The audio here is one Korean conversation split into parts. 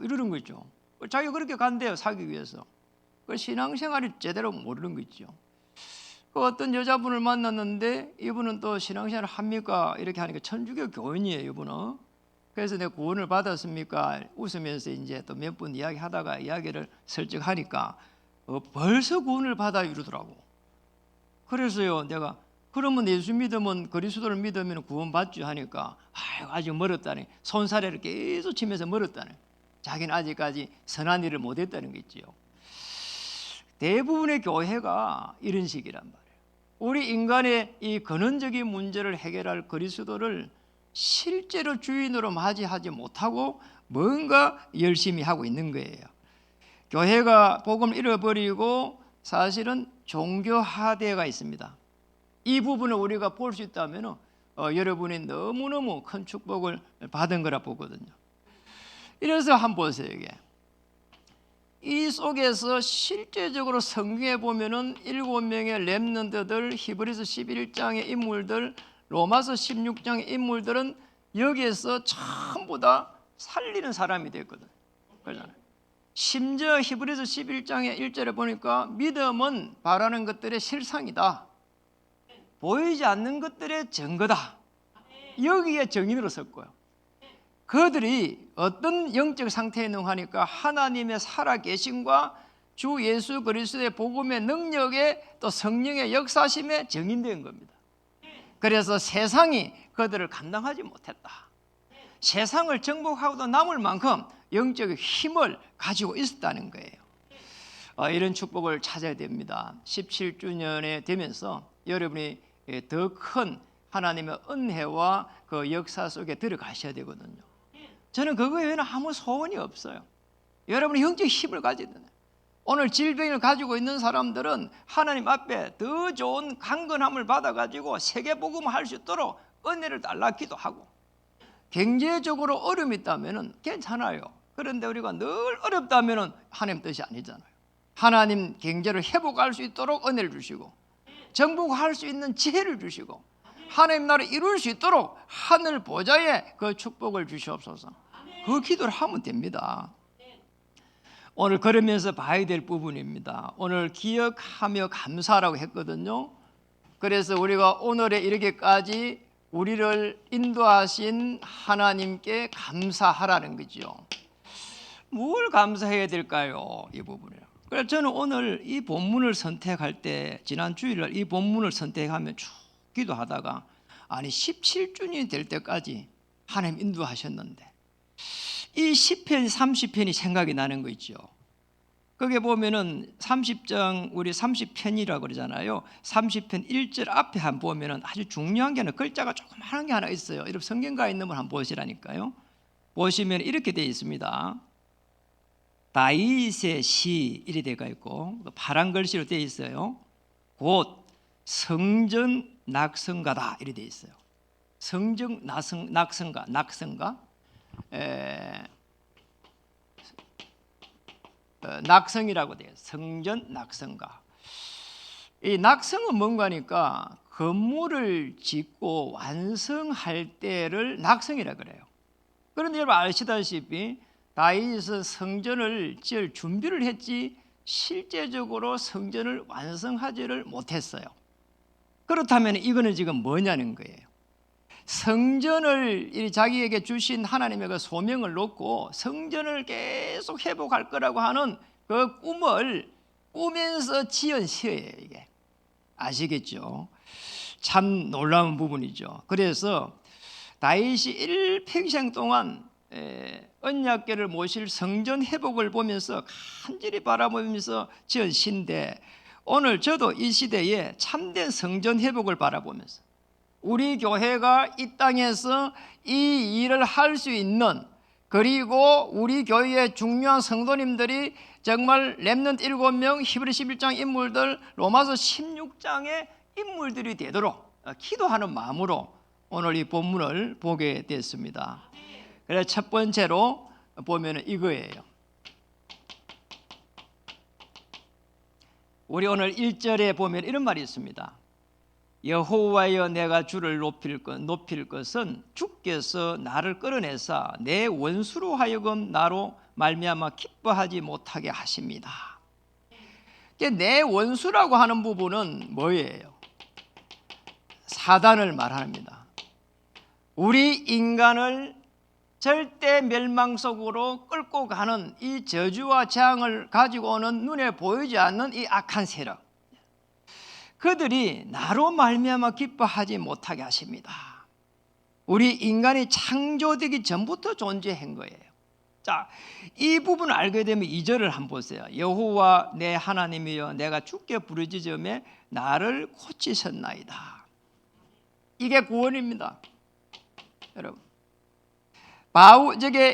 이러는 거죠. 자기가 그렇게 간대요, 사기 위해서. 그 신앙생활이 제대로 모르는 거죠. 그 어떤 여자분을 만났는데 이분은 또 신앙생활을 합니까? 이렇게 하니까 천주교 교인이에요, 이분은. 그래서 내가 구원을 받았습니까? 웃으면서 이제 또 몇 분 이야기하다가 이야기를 슬쩍 하니까 벌써 구원을 받아 이러더라고. 그래서요, 내가 그러면 예수 믿으면 그리스도를 믿으면 구원받지 하니까 아직 멀었다네. 손사래를 계속 치면서 멀었다네. 자기는 아직까지 선한 일을 못했다는 게 있지요. 대부분의 교회가 이런 식이란 말이에요. 우리 인간의 이 근원적인 문제를 해결할 그리스도를 실제로 주인으로 맞이하지 못하고 뭔가 열심히 하고 있는 거예요. 교회가 복음을 잃어버리고 사실은 종교화대가 있습니다. 이 부분을 우리가 볼 수 있다면 여러분이 너무너무 큰 축복을 받은 거라 보거든요. 이래서 한번 보세요. 이게 이 속에서 실제적으로 성경에 보면은 7명의 렘넌트들, 히브리서 11장의 인물들, 로마서 16장의 인물들은 여기에서 전부 다 살리는 사람이 됐거든. 그렇잖아요. 심지어 히브리서 11장의 1절에 보니까 믿음은 바라는 것들의 실상이다. 보이지 않는 것들의 증거다. 여기에 증인으로 섰고요. 그들이 어떤 영적 상태에 있는가 하니까 하나님의 살아계심과 주 예수 그리스도의 복음의 능력에 또 성령의 역사심에 증인된 겁니다. 그래서 세상이 그들을 감당하지 못했다. 세상을 정복하고도 남을 만큼 영적 힘을 가지고 있었다는 거예요. 이런 축복을 찾아야 됩니다. 17주년에 되면서 여러분이 더 큰 하나님의 은혜와 그 역사 속에 들어가셔야 되거든요. 저는 그거 외에는 아무 소원이 없어요. 여러분이 영적 힘을 가져야 돼요. 오늘 질병을 가지고 있는 사람들은 하나님 앞에 더 좋은 강건함을 받아가지고 세계복음을 할 수 있도록 은혜를 달라 기도하고, 경제적으로 어려움이 있다면 괜찮아요. 그런데 우리가 늘 어렵다면 하나님 뜻이 아니잖아요. 하나님 경제를 회복할 수 있도록 은혜를 주시고, 정복할 수 있는 지혜를 주시고, 하나님 나라를 이룰 수 있도록 하늘 보좌에 그 축복을 주시옵소서. 그 기도를 하면 됩니다. 오늘 걸으면서 봐야 될 부분입니다. 오늘 기억하며 감사라고 했거든요. 그래서 우리가 오늘에 이르기까지 우리를 인도하신 하나님께 감사하라는 거죠. 뭘 감사해야 될까요? 이 부분이요. 그래서 저는 오늘 이 본문을 선택할 때, 지난 주일날 이 본문을 선택하면 쭉 기도하다가, 아니 17주년이 될 때까지 하나님 인도하셨는데 이 10편 30편이 생각이 나는 거 있죠. 거기에 보면은 30장 우리 30편이라고 그러잖아요. 30편 1절 앞에 한번 보면은 아주 중요한 게 하나, 글자가 조그마한 게 하나 있어요. 여러분 성경가에 있는 걸 한번 보시라니까요. 보시면 이렇게 되어 있습니다. 다윗의 시 이리 되어 있고 파란 글씨로 되어 있어요. 곧 성전 낙성가다 이리 되어 있어요. 성전 낙성가 낙성이라고 돼요. 성전 낙성가. 이 낙성은 뭔가니까 건물을 짓고 완성할 때를 낙성이라 그래요. 그런데 여러분 아시다시피 다윗은 성전을 지을 준비를 했지 실제적으로 성전을 완성하지를 못했어요. 그렇다면 이거는 지금 뭐냐는 거예요. 성전을 자기에게 주신 하나님의 그 소명을 놓고 성전을 계속 회복할 거라고 하는 그 꿈을 꾸면서 지은 시예요. 이게 아시겠죠? 참 놀라운 부분이죠. 그래서 다윗이 일평생 동안 언약궤를 모실 성전 회복을 보면서 간절히 바라보면서 지은 시인데, 오늘 저도 이 시대에 참된 성전 회복을 바라보면서 우리 교회가 이 땅에서 이 일을 할 수 있는, 그리고 우리 교회의 중요한 성도님들이 정말 렘넌트 7명, 히브리 11장 인물들, 로마서 16장의 인물들이 되도록 기도하는 마음으로 오늘 이 본문을 보게 됐습니다. 그래서 첫 번째로 보면 이거예요. 우리 오늘 1절에 보면 이런 말이 있습니다. 여호와여 내가 주를 높일 것은 주께서 나를 끌어내사 내 원수로 하여금 나로 말미암아 기뻐하지 못하게 하십니다. 내 원수라고 하는 부분은 뭐예요? 사단을 말합니다. 우리 인간을 절대 멸망 속으로 끌고 가는 이 저주와 재앙을 가지고 오는 눈에 보이지 않는 이 악한 세력, 그들이 나로 말미암아 기뻐하지 못하게 하십니다. 우리 인간이 창조되기 전부터 존재한 거예요. 자, 이 부분을 알게 되면 2절을 한번 보세요. 여호와 내 하나님이여 내가 주께 부르짖음에 나를 고치셨나이다. 이게 구원입니다. 여러분,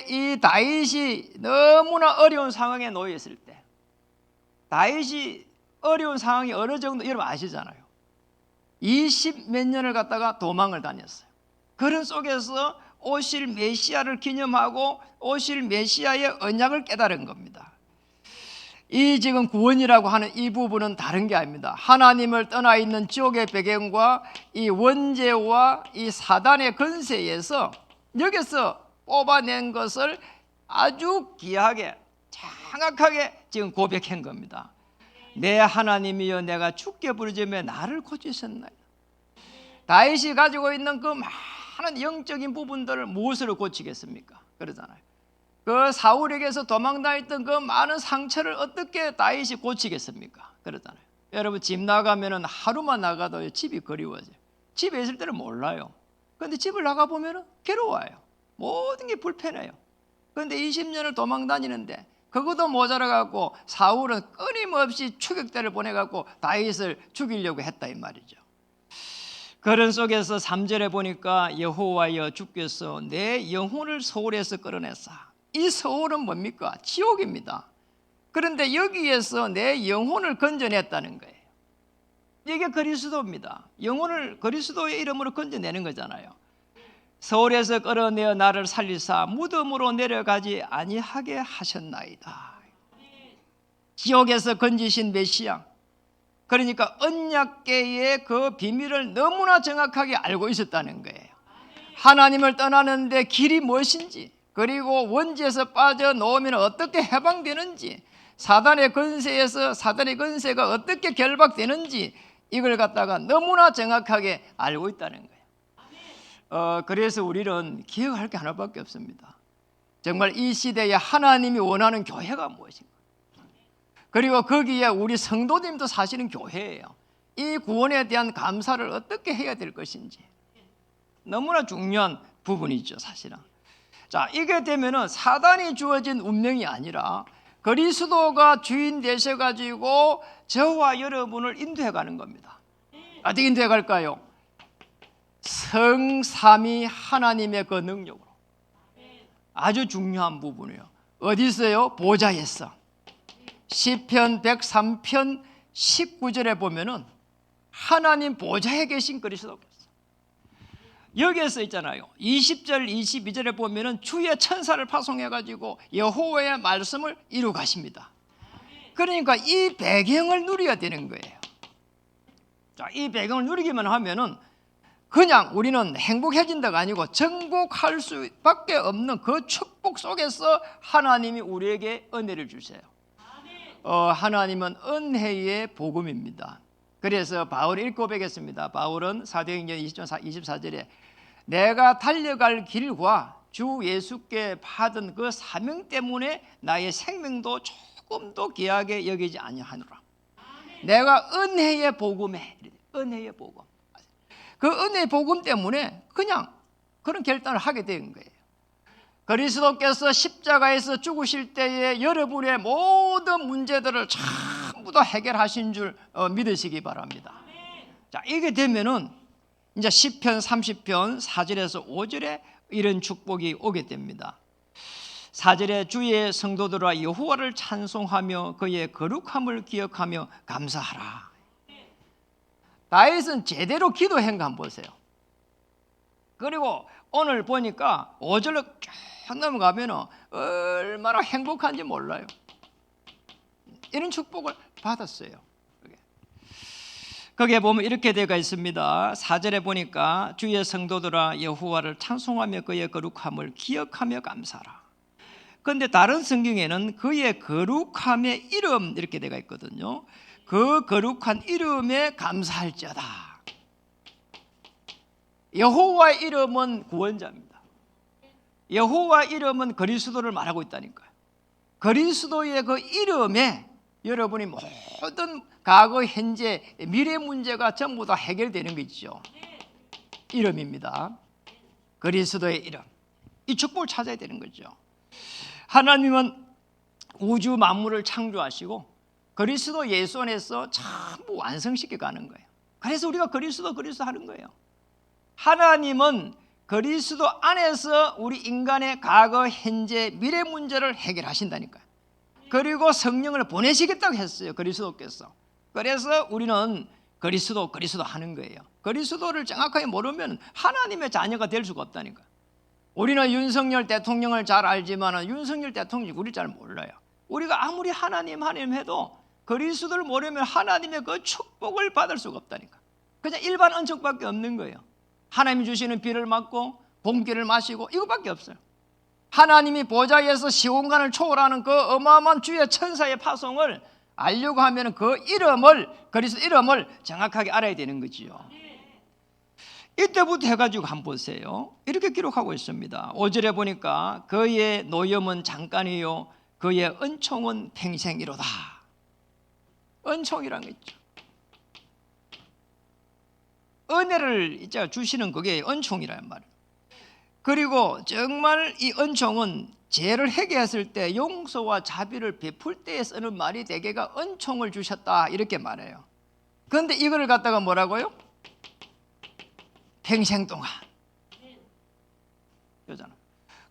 이 다윗이 너무나 어려운 상황에 놓여 있을 때, 다윗이 어려운 상황이 어느 정도 여러분 아시잖아요. 20 몇 년을 갖다가 도망을 다녔어요. 그런 속에서 오실 메시아를 기념하고 오실 메시아의 언약을 깨달은 겁니다. 이 지금 구원이라고 하는 이 부분은 다른 게 아닙니다. 하나님을 떠나 있는 지옥의 배경과 이 원죄와 이 사단의 권세에서 여기서 뽑아낸 것을 아주 귀하게 정확하게 지금 고백한 겁니다. 내 하나님이여 내가 주께 부르짖으며 나를 고치셨나이다. 다윗이 가지고 있는 그 많은 영적인 부분들을 무엇으로 고치겠습니까? 그러잖아요. 그 사울에게서 도망다녔던 그 많은 상처를 어떻게 다윗이 고치겠습니까? 그러잖아요. 여러분, 집 나가면은 하루만 나가도 집이 그리워져요. 집에 있을 때는 몰라요. 그런데 집을 나가보면은 괴로워요. 모든 게 불편해요. 그런데 20년을 도망다니는데 그것도 모자라갖고 사울은 끊임없이 추격대를 보내갖고 다윗을 죽이려고 했다 이 말이죠. 그런 속에서 3절에 보니까 여호와여 주께서 내 영혼을 서울에서 끌어내사. 이 서울은 뭡니까? 지옥입니다. 그런데 여기에서 내 영혼을 건져냈다는 거예요. 이게 그리스도입니다. 영혼을 그리스도의 이름으로 건져내는 거잖아요. 서울에서 끌어내어 나를 살리사 무덤으로 내려가지 아니하게 하셨나이다. 지옥에서 건지신 메시아, 그러니까 언약궤의 그 비밀을 너무나 정확하게 알고 있었다는 거예요. 하나님을 떠나는데 길이 무엇인지, 그리고 원죄에서 빠져나오면 어떻게 해방되는지, 사단의 권세가 어떻게 결박되는지, 이걸 갖다가 너무나 정확하게 알고 있다는 거예요. 그래서 우리는 기억할 게 하나밖에 없습니다. 정말 이 시대에 하나님이 원하는 교회가 무엇인가, 그리고 거기에 우리 성도님도 사실은 교회예요. 이 구원에 대한 감사를 어떻게 해야 될 것인지 너무나 중요한 부분이죠, 사실은. 자, 이게 되면은 사단이 주어진 운명이 아니라 그리스도가 주인 되셔가지고 저와 여러분을 인도해 가는 겁니다. 어떻게 인도해 갈까요? 성삼위 하나님의 그 능력으로. 아주 중요한 부분이에요. 어디 있어요? 보좌에서. 시편 103편 19절에 보면은 하나님 보좌에 계신 그리스도께서, 여기에서 있잖아요. 20절 22절에 보면은 주의 천사를 파송해 가지고 여호와의 말씀을 이루 가십니다. 그러니까 이 배경을 누려야 되는 거예요. 자, 이 배경을 누리기만 하면은 그냥 우리는 행복해진다가 아니고 정복할 수밖에 없는 그 축복 속에서 하나님이 우리에게 은혜를 주세요. 하나님은 은혜의 복음입니다. 그래서 바울이 이렇게 고백했습니다. 바울은 사도행전 20장 24절에 내가 달려갈 길과 주 예수께 받은 그 사명 때문에 나의 생명도 조금도 귀하게 여기지 아니하노라. 내가 은혜의 복음에, 은혜의 복음, 그 은혜의 복음 때문에 그냥 그런 결단을 하게 된 거예요. 그리스도께서 십자가에서 죽으실 때에 여러분의 모든 문제들을 전부 다 해결하신 줄 믿으시기 바랍니다. 자, 이게 되면은 이제 시편 30편 4절에서 5절에 이런 축복이 오게 됩니다. 4절에 주의 성도들아 여호와를 찬송하며 그의 거룩함을 기억하며 감사하라. 다윗은 제대로 기도한 거 한번 보세요. 그리고 오늘 보니까 5절로 쭉 넘어가면 얼마나 행복한지 몰라요. 이런 축복을 받았어요. 거기에 보면 이렇게 되어 있습니다. 4절에 보니까 주의 성도들아 여호와를 찬송하며 그의 거룩함을 기억하며 감사하라. 그런데 다른 성경에는 그의 거룩함의 이름 이렇게 되어 있거든요. 그 거룩한 이름에 감사할지어다. 여호와의 이름은 구원자입니다. 여호와 이름은 그리스도를 말하고 있다니까요. 그리스도의 그 이름에 여러분이 모든 과거, 현재, 미래 문제가 전부 다 해결되는 것이죠. 이름입니다. 그리스도의 이름. 이 축복을 찾아야 되는 거죠. 하나님은 우주 만물을 창조하시고 그리스도 예수 안에서 전부 완성시켜 가는 거예요. 그래서 우리가 그리스도 하는 거예요. 하나님은 그리스도 안에서 우리 인간의 과거, 현재, 미래 문제를 해결하신다니까요. 그리고 성령을 보내시겠다고 했어요. 그리스도께서. 그래서 우리는 그리스도 하는 거예요. 그리스도를 정확하게 모르면 하나님의 자녀가 될 수가 없다니까요. 우리는 윤석열 대통령을 잘 알지만 윤석열 대통령이 우리를 잘 몰라요. 우리가 아무리 하나님 해도 그리스도를 모르면 하나님의 그 축복을 받을 수가 없다니까. 그냥 일반 은총밖에 없는 거예요. 하나님이 주시는 비를 맞고 공기를 마시고 이거밖에 없어요. 하나님이 보좌에서 시온간을 초월하는 그 어마어마한 주의 천사의 파송을 알려고 하면 그 이름을, 그리스도 이름을 정확하게 알아야 되는 거지요. 이때부터 해가지고 한번 보세요. 이렇게 기록하고 있습니다. 5절에 보니까 그의 노염은 잠깐이요 그의 은총은 평생이로다. 은총이란 거 있죠. 은혜를 이제 주시는 그게 은총이란 말이에요. 그리고 정말 이 은총은 죄를 회개했을 때 용서와 자비를 베풀 때에 쓰는 말이 대개가 은총을 주셨다 이렇게 말해요. 그런데 이걸 갖다가 뭐라고요? 평생 동안. 그잖아.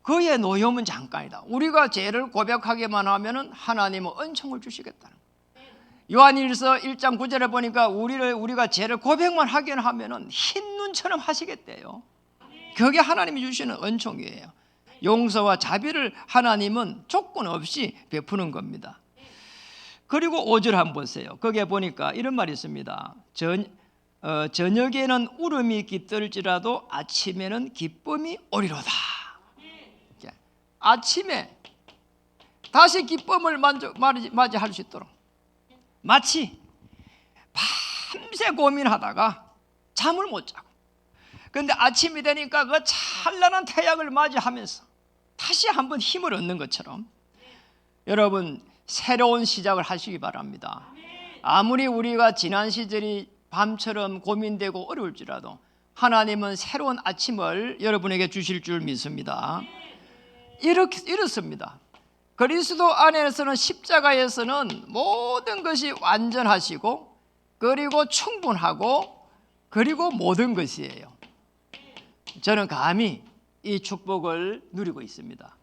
그의 노염은 잠깐이다. 우리가 죄를 고백하기만 하면은 하나님은 은총을 주시겠다는 거예요. 요한일서 1장 9절에 보니까 우리가 죄를 고백만 하긴 하면은 흰 눈처럼 하시겠대요. 그게 하나님이 주시는 은총이에요. 용서와 자비를 하나님은 조건 없이 베푸는 겁니다. 그리고 5절 한번 보세요. 거기에 보니까 이런 말이 있습니다. 저녁에는 울음이 깃들지라도 아침에는 기쁨이 오리로다. 아침에 다시 기쁨을 맞이할 수 있도록 마치 밤새 고민하다가 잠을 못 자고 그런데 아침이 되니까 그 찬란한 태양을 맞이하면서 다시 한번 힘을 얻는 것처럼 여러분 새로운 시작을 하시기 바랍니다. 아무리 우리가 지난 시절이 밤처럼 고민되고 어려울지라도 하나님은 새로운 아침을 여러분에게 주실 줄 믿습니다. 이렇습니다. 그리스도 안에서는 십자가에서는 모든 것이 완전하시고 그리고 충분하고 그리고 모든 것이에요. 저는 감히 이 축복을 누리고 있습니다.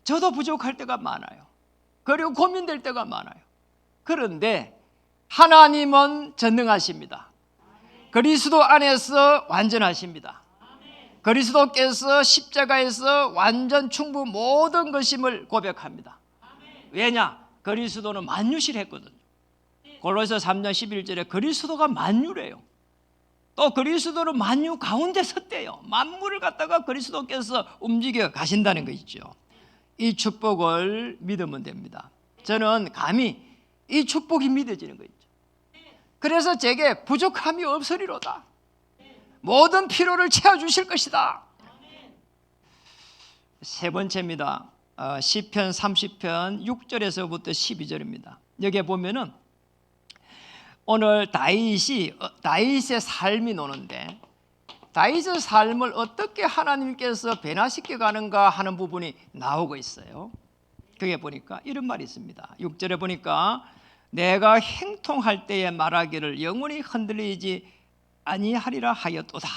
저도 부족할 때가 많아요. 그리고 고민될 때가 많아요. 그런데 하나님은 전능하십니다. 그리스도 안에서 완전하십니다. 그리스도께서 십자가에서 완전 충분 모든 것임을 고백합니다. 왜냐? 그리스도는 만유실했거든요. 골로새 3장 11절에 그리스도가 만유래요. 또 그리스도는 만유 가운데 섰대요. 만물을 갖다가 그리스도께서 움직여 가신다는 거 있죠. 이 축복을 믿으면 됩니다. 저는 감히 이 축복이 믿어지는 거 있죠. 그래서 제게 부족함이 없으리로다. 모든 필요를 채워주실 것이다. 세 번째입니다. 시편 30편 6절에서부터 12절입니다. 여기에 보면은 오늘 다윗의 삶이 나오는데 다윗의 삶을 어떻게 하나님께서 변화시켜 가는가 하는 부분이 나오고 있어요. 거기에 보니까 이런 말이 있습니다. 6절에 보니까 내가 행통할 때에 말하기를 영원히 흔들리지 아니하리라 하였도다.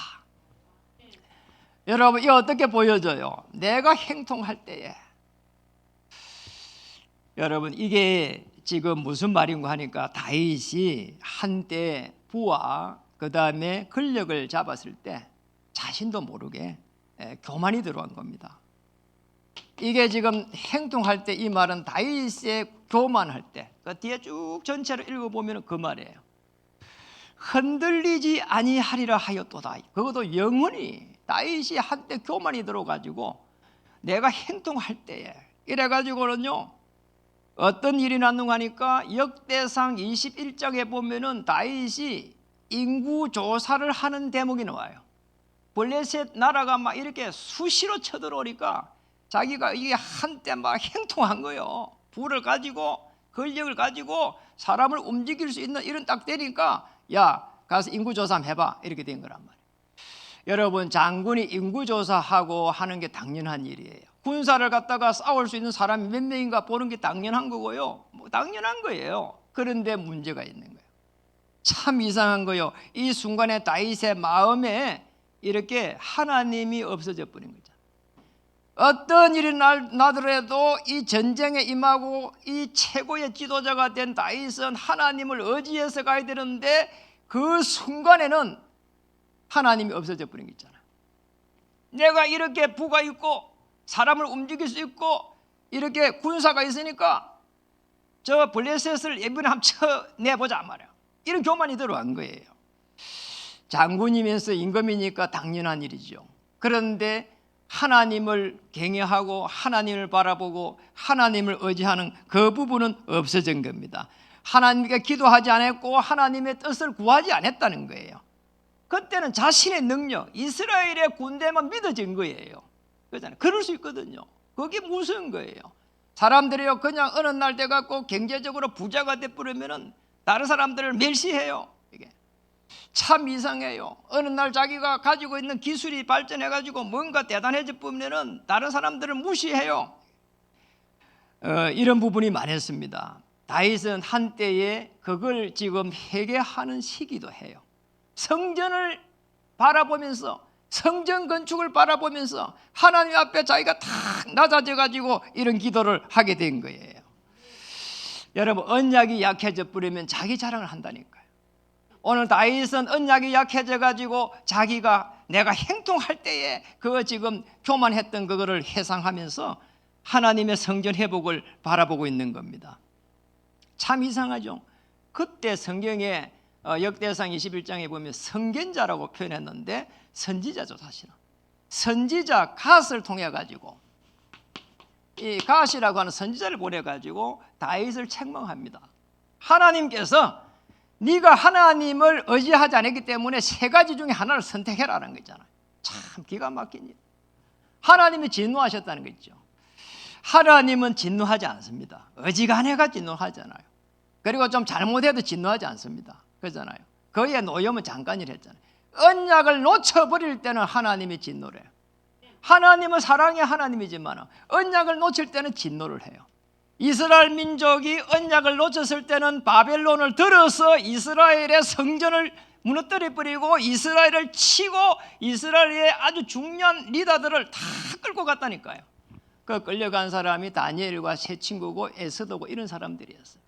여러분 이 어떻게 보여져요? 내가 행통할 때에 여러분 이게 지금 무슨 말인가 하니까 다윗이 한때 부와 그 다음에 권력을 잡았을 때 자신도 모르게 교만이 들어간 겁니다. 이게 지금 행동할 때 이 말은 다윗의 교만할 때 그 뒤에 쭉 전체를 읽어보면 그 말이에요. 흔들리지 아니하리라 하였도다. 그것도 영원히. 다윗이 한때 교만이 들어가지고 내가 행동할 때에 이래가지고는요 어떤 일이 났는가 하니까 역대상 21장에 보면은 다윗이 인구 조사를 하는 대목이 나와요. 블레셋 나라가 막 이렇게 수시로 쳐들어오니까 자기가 이게 한때 막 행동한 거예요. 부를 가지고 권력을 가지고 사람을 움직일 수 있는 이런 딱 되니까 야 가서 인구조사 한번 해봐 이렇게 된 거란 말이에요. 여러분 장군이 인구조사하고 하는 게 당연한 일이에요. 군사를 갖다가 싸울 수 있는 사람이 몇 명인가 보는 게 당연한 거고요. 뭐 당연한 거예요. 그런데 문제가 있는 거예요. 참 이상한 거예요. 이 순간에 다윗의 마음에 이렇게 하나님이 없어져 버린 거죠. 어떤 일이 나더라도 이 전쟁에 임하고 이 최고의 지도자가 된 다윗은 하나님을 의지해서 가야 되는데 그 순간에는 하나님이 없어져 버린 게 있잖아요. 내가 이렇게 부가 있고 사람을 움직일 수 있고 이렇게 군사가 있으니까 저 블레셋을 이번에 한번 쳐내보자 말이야. 이런 교만이 들어간 거예요. 장군이면서 임금이니까 당연한 일이죠. 그런데 하나님을 경외하고 하나님을 바라보고 하나님을 의지하는 그 부분은 없어진 겁니다. 하나님께 기도하지 않았고 하나님의 뜻을 구하지 않았다는 거예요. 그때는 자신의 능력, 이스라엘의 군대만 믿어진 거예요. 그렇잖아요. 그럴 수 있거든요. 그게 무서운 거예요. 사람들이요 그냥 어느 날 돼갖고 경제적으로 부자가 돼버리면은 다른 사람들을 멸시해요. 이게 참 이상해요. 어느 날 자기가 가지고 있는 기술이 발전해가지고 뭔가 대단해져 보면은 다른 사람들을 무시해요. 이런 부분이 많았습니다. 다윗은 한때에 그걸 지금 회개하는 시기도 해요. 성전을 바라보면서 성전 건축을 바라보면서 하나님 앞에 자기가 탁 낮아져 가지고 이런 기도를 하게 된 거예요. 여러분 언약이 약해져 버리면 자기 자랑을 한다니까요. 오늘 다윗은 언약이 약해져 가지고 자기가 내가 행동할 때에 그거 지금 교만했던 그거를 회상하면서 하나님의 성전 회복을 바라보고 있는 겁니다. 참 이상하죠. 그때 성경에 역대상 21장에 보면 선견자라고 표현했는데 선지자죠. 사실은 선지자 갓을 통해 가지고 이 갓이라고 하는 선지자를 보내 가지고 다윗을 책망합니다. 하나님께서 네가 하나님을 의지하지 않았기 때문에 세 가지 중에 하나를 선택해라는 거 있잖아요. 참 기가 막힌 일. 하나님이 진노하셨다는 거 있죠. 하나님은 진노하지 않습니다. 어지간해가 진노하잖아요. 그리고 좀 잘못해도 진노하지 않습니다. 그러잖아요. 그의 노염은 잠깐이랬잖아요. 언약을 놓쳐버릴 때는 하나님이 진노를 해요. 하나님은 사랑의 하나님이지만 언약을 놓칠 때는 진노를 해요. 이스라엘 민족이 언약을 놓쳤을 때는 바벨론을 들어서 이스라엘의 성전을 무너뜨려버리고 이스라엘을 치고 이스라엘의 아주 중요한 리더들을 다 끌고 갔다니까요. 그 끌려간 사람이 다니엘과 세 친구고 에스더고 이런 사람들이었어요.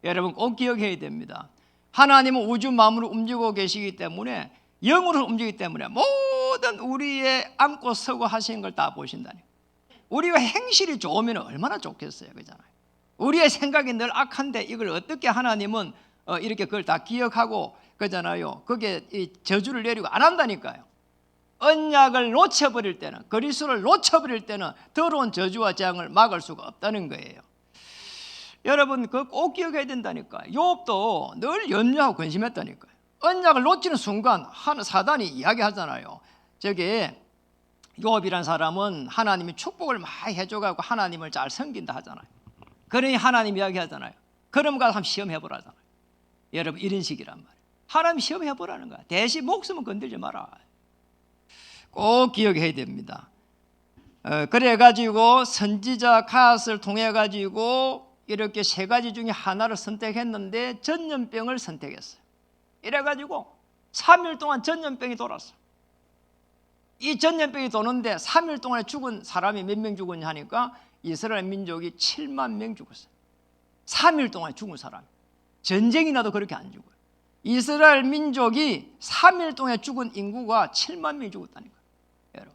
여러분 꼭 기억해야 됩니다. 하나님은 우주 만물을 움직이고 계시기 때문에 영으로 움직이기 때문에 모든 우리의 앉고 서고 하시는 걸 다 보신다니. 우리가 행실이 좋으면 얼마나 좋겠어요. 그렇잖아요. 우리의 생각이 늘 악한데 이걸 어떻게 하나님은 이렇게 그걸 다 기억하고 그러잖아요. 그게 이 저주를 내리고 안 한다니까요. 언약을 놓쳐버릴 때는 그리스도를 놓쳐버릴 때는 더러운 저주와 재앙을 막을 수가 없다는 거예요. 여러분 그거 꼭 기억해야 된다니까. 욥도 늘 염려하고 근심했다니까요. 언약을 놓치는 순간 사단이 이야기하잖아요. 저게 욥이란 사람은 하나님이 축복을 많이 해줘가지고 하나님을 잘 섬긴다 하잖아요. 그러니 하나님 이야기하잖아요. 그럼 가서 한번 시험해보라잖아요. 여러분 이런 식이란 말이에요. 하나님 시험해보라는 거야. 대신 목숨은 건들지 마라. 꼭 기억해야 됩니다. 그래가지고 선지자 갓을 통해가지고 이렇게 세 가지 중에 하나를 선택했는데 전염병을 선택했어요. 이래가지고 3일 동안 전염병이 돌았어요. 이 전염병이 도는데 3일 동안에 죽은 사람이 몇 명 죽었냐 하니까 이스라엘 민족이 7만 명 죽었어요. 3일 동안에 죽은 사람이. 전쟁이 나도 그렇게 안 죽어요. 이스라엘 민족이 3일 동안에 죽은 인구가 7만 명이 죽었다니까요. 여러분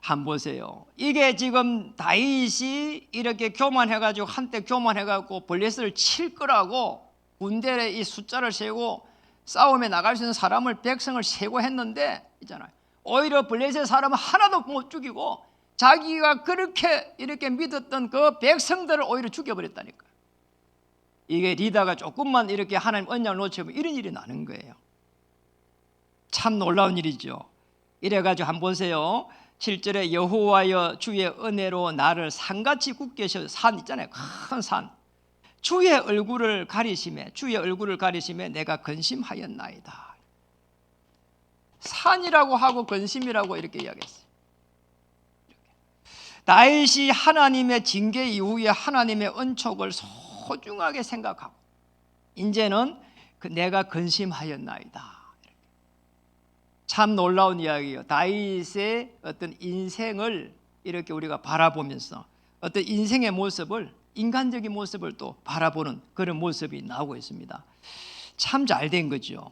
한번 보세요. 이게 지금 다윗이 이렇게 교만해가지고 한때 교만해가지고 블레셋을 칠 거라고 군대의 이 숫자를 세고 싸움에 나갈 수 있는 사람을 백성을 세고 했는데 있잖아요. 오히려 블레셋 사람은 하나도 못 죽이고 자기가 그렇게 이렇게 믿었던 그 백성들을 오히려 죽여버렸다니까요. 이게 리더가 조금만 이렇게 하나님 언약을 놓치면 이런 일이 나는 거예요. 참 놀라운 일이죠. 이래가지고 한번 보세요. 7절에 여호와여 주의 은혜로 나를 산같이 굳게 하셔. 산 있잖아요. 큰 산. 주의 얼굴을 가리심에 내가 근심하였나이다. 산이라고 하고 근심이라고 이렇게 이야기했어요. 다윗이 하나님의 징계 이후에 하나님의 은총을 소중하게 생각하고 이제는 내가 근심하였나이다. 참 놀라운 이야기예요. 다윗의 어떤 인생을 이렇게 우리가 바라보면서 어떤 인생의 모습을, 인간적인 모습을 또 바라보는 그런 모습이 나오고 있습니다. 참 잘 된 거죠.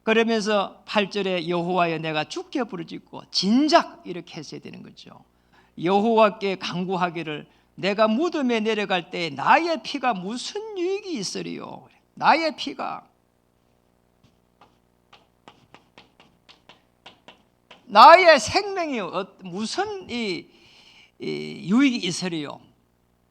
그러면서 8절에 여호와여 내가 주께 부르짖고 진작 이렇게 했어야 되는 거죠. 여호와께 간구하기를 내가 무덤에 내려갈 때 나의 피가 무슨 유익이 있으리요. 나의 피가, 나의 생명이 무슨 유익이 있으리요.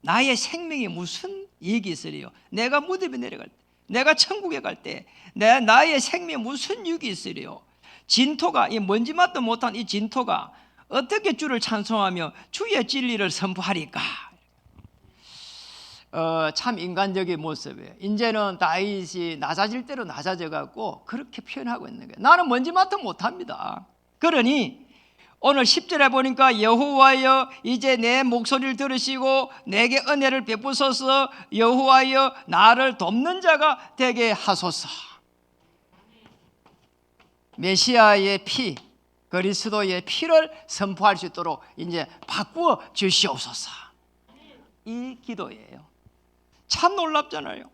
나의 생명이 무슨 이익이 있으리요. 내가 무덤에 내려갈 때, 내가 천국에 갈 때 나의 생명에 무슨 유익이 있으리요. 진토가, 이 먼지 맛도 못한 이 진토가 어떻게 주를 찬송하며 주의 진리를 선포하리까. 참 인간적인 모습이에요. 이제는 다윗이 낮아질 대로 낮아져 갖고 그렇게 표현하고 있는 거예요. 나는 먼지 맛도 못합니다. 그러니 오늘 10절에 보니까 여호와여 이제 내 목소리를 들으시고 내게 은혜를 베푸소서. 여호와여 나를 돕는 자가 되게 하소서. 메시아의 피, 그리스도의 피를 선포할 수 있도록 이제 바꾸어 주시옵소서. 이 기도예요. 참 놀랍잖아요.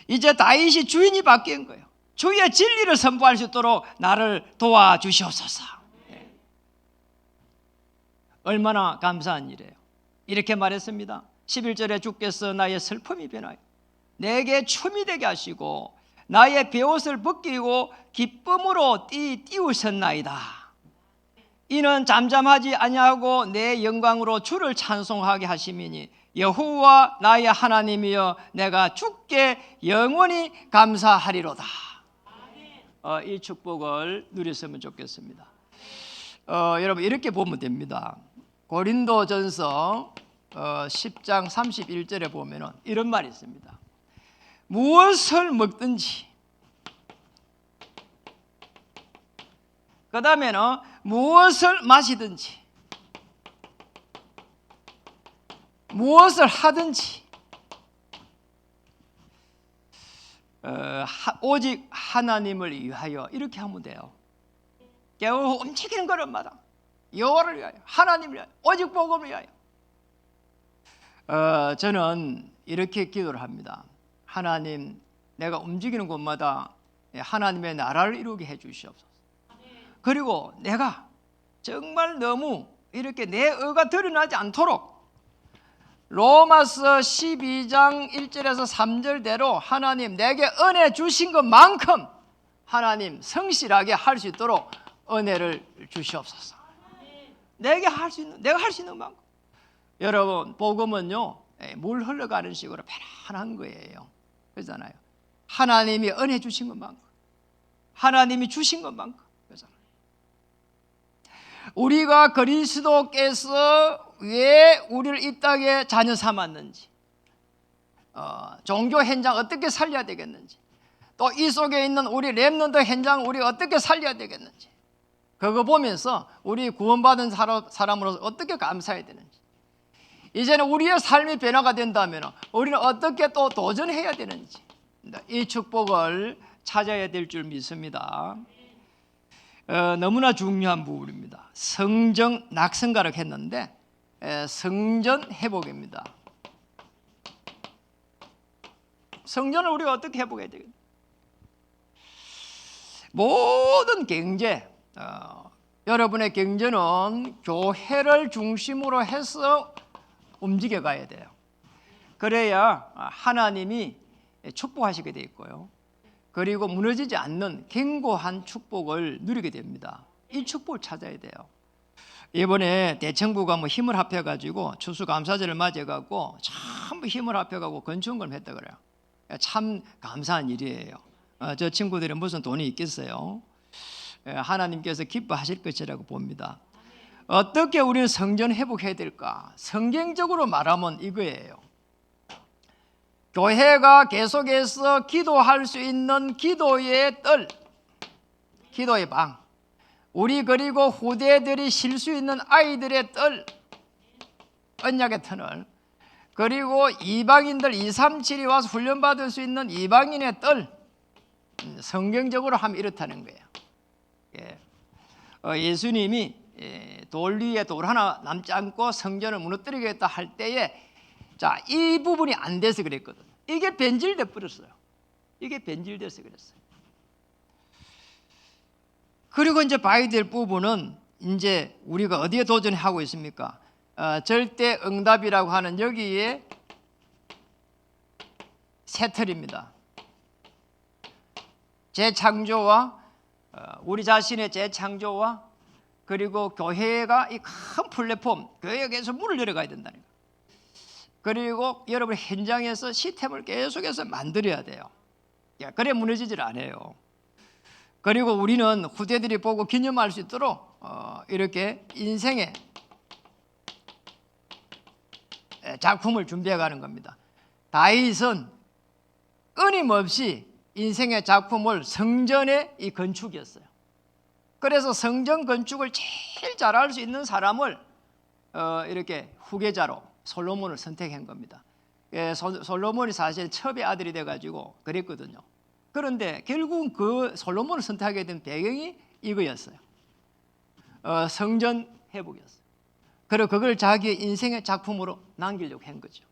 이제 다윗이 주인이 바뀐 거예요. 주의 진리를 선포할 수 있도록 나를 도와주시옵소서. 얼마나 감사한 일이에요. 이렇게 말했습니다. 11절에 주께서 나의 슬픔이 변하여 내게 춤이 되게 하시고 나의 베옷을 벗기고 기쁨으로 띄우셨나이다. 이는 잠잠하지 아니하고 내 영광으로 주를 찬송하게 하심이니 여호와 나의 하나님이여 내가 주께 영원히 감사하리로다. 이 축복을 누렸으면 좋겠습니다. 여러분 이렇게 보면 됩니다. 고린도전서 10장 31절에 보면은 이런 말이 있습니다. 무엇을 먹든지, 그 다음에는 무엇을 마시든지, 무엇을 하든지 오직 하나님을 위하여 이렇게 하면 돼요. 겨우 움직이는 걸음마다 여호와를 위하여, 하나님을 위하여, 오직 복음을 위하여. 저는 이렇게 기도를 합니다. 하나님, 내가 움직이는 곳마다 하나님의 나라를 이루게 해 주시옵소서. 그리고 내가 정말 너무 이렇게 내 의가 드러나지 않도록 로마서 12장 1절에서 3절대로 하나님 내게 은혜 주신 것만큼 하나님 성실하게 할 수 있도록 은혜를 주시옵소서. 내가 할 수 있는 만큼. 여러분 복음은요 물 흘러가는 식으로 편안한 거예요. 그렇잖아요. 하나님이 은혜 주신 것만큼, 하나님이 주신 것만큼. 그렇잖아요. 우리가 그리스도께서 왜 우리를 이 땅에 자녀 삼았는지, 종교 현장 어떻게 살려야 되겠는지, 또 이 속에 있는 우리 렘넌트 현장 우리 어떻게 살려야 되겠는지, 그거 보면서 우리 구원받은 사람으로서 어떻게 감사해야 되는지, 이제는 우리의 삶이 변화가 된다면 우리는 어떻게 또 도전해야 되는지, 이 축복을 찾아야 될 줄 믿습니다. 너무나 중요한 부분입니다. 성정 낙성가락 했는데 성전 회복입니다. 성전을 우리가 어떻게 회복해야 되겠냐? 모든 경제, 여러분의 경제는 교회를 중심으로 해서 움직여 가야 돼요. 그래야 하나님이 축복하시게 돼 있고요. 그리고 무너지지 않는 견고한 축복을 누리게 됩니다. 이 축복을 찾아야 돼요. 이번에 대청구가 힘을 합해가지고 추수감사절을 맞이해갖고 전부 힘을 합해가고 건축을 했다 그래요. 참 감사한 일이에요. 저 친구들이 무슨 돈이 있겠어요? 하나님께서 기뻐하실 것이라고 봅니다. 어떻게 우리는 성전 회복해야 될까? 성경적으로 말하면 이거예요. 교회가 계속해서 기도할 수 있는 기도의 뜰, 기도의 방, 우리 그리고 후대들이 쉴 수 있는 아이들의 뜰, 언약의 터널, 그리고 이방인들 237이 와서 훈련받을 수 있는 이방인의 뜰, 성경적으로 하면 이렇다는 거예요. 예수님이 돌 위에 돌 하나 남지 않고 성전을 무너뜨리겠다 할 때에 자, 이 부분이 안 돼서 그랬거든요. 이게 변질돼 버렸어요. 이게 변질돼서 그랬어요. 그리고 이제 봐야 될 부분은 이제 우리가 어디에 도전하고 있습니까? 절대 응답이라고 하는 여기에 새 틀입니다. 재창조와 우리 자신의 재창조와 그리고 교회가 이 큰 플랫폼, 교회가 계속 문을 열어가야 된다는 거예요. 그리고 여러분 현장에서 시스템을 계속해서 만들어야 돼요. 그래 무너지질 않아요. 그리고 우리는 후대들이 보고 기념할 수 있도록 이렇게 인생의 작품을 준비해 가는 겁니다. 다윗은 끊임없이 인생의 작품을 성전의 이 건축이었어요. 그래서 성전 건축을 제일 잘할 수 있는 사람을 이렇게 후계자로 솔로몬을 선택한 겁니다. 솔로몬이 사실 첩의 아들이 돼가지고 그랬거든요. 그런데 결국은 그 솔로몬을 선택하게 된 배경이 이거였어요. 성전 회복이었어요. 그리고 그걸 자기의 인생의 작품으로 남기려고 한 거죠.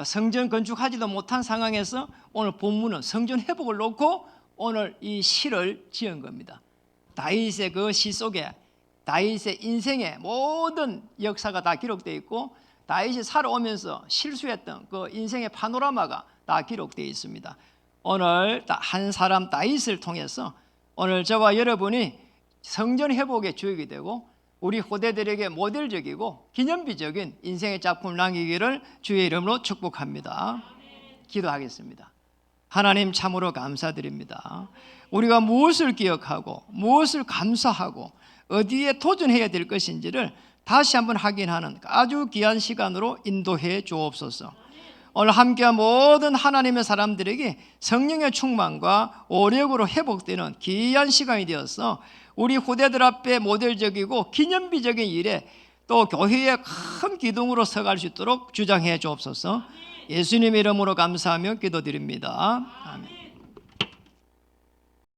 성전 건축하지도 못한 상황에서 오늘 본문은 성전 회복을 놓고 오늘 이 시를 지은 겁니다. 다윗의 그 시 속에 다윗의 인생의 모든 역사가 다 기록되어 있고 다윗이 살아오면서 실수했던 그 인생의 파노라마가 다 기록되어 있습니다. 오늘 한 사람 다윗을 통해서 오늘 저와 여러분이 성전 회복의 주역이 되고 우리 후대들에게 모델적이고 기념비적인 인생의 작품을 남기기를 주의 이름으로 축복합니다. 기도하겠습니다. 하나님 참으로 감사드립니다. 우리가 무엇을 기억하고 무엇을 감사하고 어디에 도전해야 될 것인지를 다시 한번 확인하는 아주 귀한 시간으로 인도해 주옵소서. 오늘 함께한 모든 하나님의 사람들에게 성령의 충만과 오력으로 회복되는 귀한 시간이 되어서 우리 후대들 앞에 모델적이고 기념비적인 일에 또 교회의 큰 기둥으로 서갈 수 있도록 주장해 주옵소서. 예수님 이름으로 감사하며 기도드립니다. 아멘.